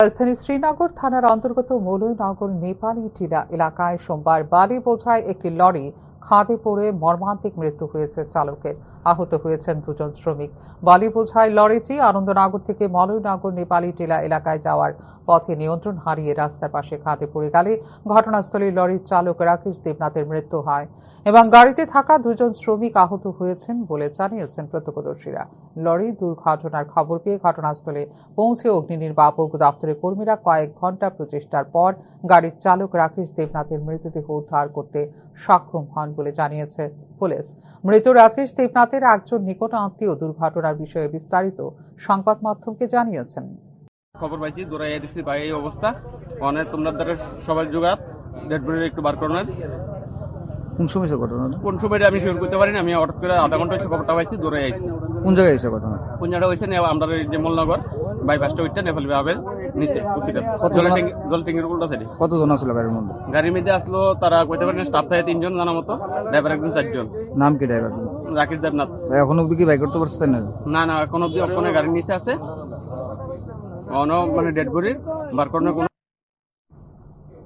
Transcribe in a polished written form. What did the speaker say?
রাজধানী শ্রীনগর থানার অন্তর্গত মৌলভীনগর নেপালি টিলা এলাকায় সোমবার বালি বোঝাই একটি লরি খাদে পড়ে মর্মান্তিক মৃত্যু হয়েছে চালকের। আহত হয়েছেন দুজন শ্রমিক। বালি বোঝাই লরিটি আনন্দনগর থেকে মৌলভীনগর নেপালি টিলা এলাকায় যাওয়ার পথে নিয়ন্ত্রণ হারিয়ে রাস্তার পাশে খাদে পড়ে গেলে ঘটনাস্থলে লরির চালক রাকেশ দেবনাথের মৃত্যু হয় এবং গাড়িতে থাকা দুজন শ্রমিক আহত হয়েছেন বলে জানিয়েছেন প্রত্যক্ষদর্শীরা। লরি দুর্ঘটনার খবর পেয়ে ঘটনাস্থলে পৌঁছে অগ্নি নির্বাপক দপ্তরের কর্মীরা কয়েক ঘণ্টা প্রচেষ্টার পর গাড়ির চালক রাকেশ দেবনাথের মৃতদেহ উদ্ধার করতে সক্ষম হন বলে জানিয়েছে পুলিশ। মৃত রাকেশ দেবনাথের একজন নিকট আত্মীয় দুর্ঘটনার বিষয়ে বিস্তারিত সংবাদ মাধ্যমকে জানিয়েছেন। খবর পাইছি দৌড়াইয়া দিচ্ছি ভাই, এই অবস্থা অনেক তোমরা দ্বারা সবাই যোগাত ডেড বডি একটু বার করার। কোন সময় ঘটনা? কোন সময়টা আমি শিওর করতে পারিনি। আমি হঠাৎ করে আধা ঘন্টা খবরটা পাইছি, দৌড়াই আইছি। কোন জায়গায় এসে ঘটনা? কোন জায়গা হয়েছে আমরা যে মোলনগর বাইপাসটা ওইটা নেপাল বিভাগের নিচে জল ট্যাঙ্কির উল্টা সাইডে। কতজন আসলো গাড়ির মধ্যে? গাড়ির মধ্যে আসলো তারা কইতে পারেন স্টাফ থাকে 3 জন জানা মতো, ড্রাইভার একজন 4 জন। নাম কি ড্রাইভার? রাকেশ দেবনাথ। এখন অব্দি কি বাইক করতে পারছেন না? না এখন অব্দি ওখানে গাড়ির নিচে আছে। মানে ডেড বডির বার করানোর কোনো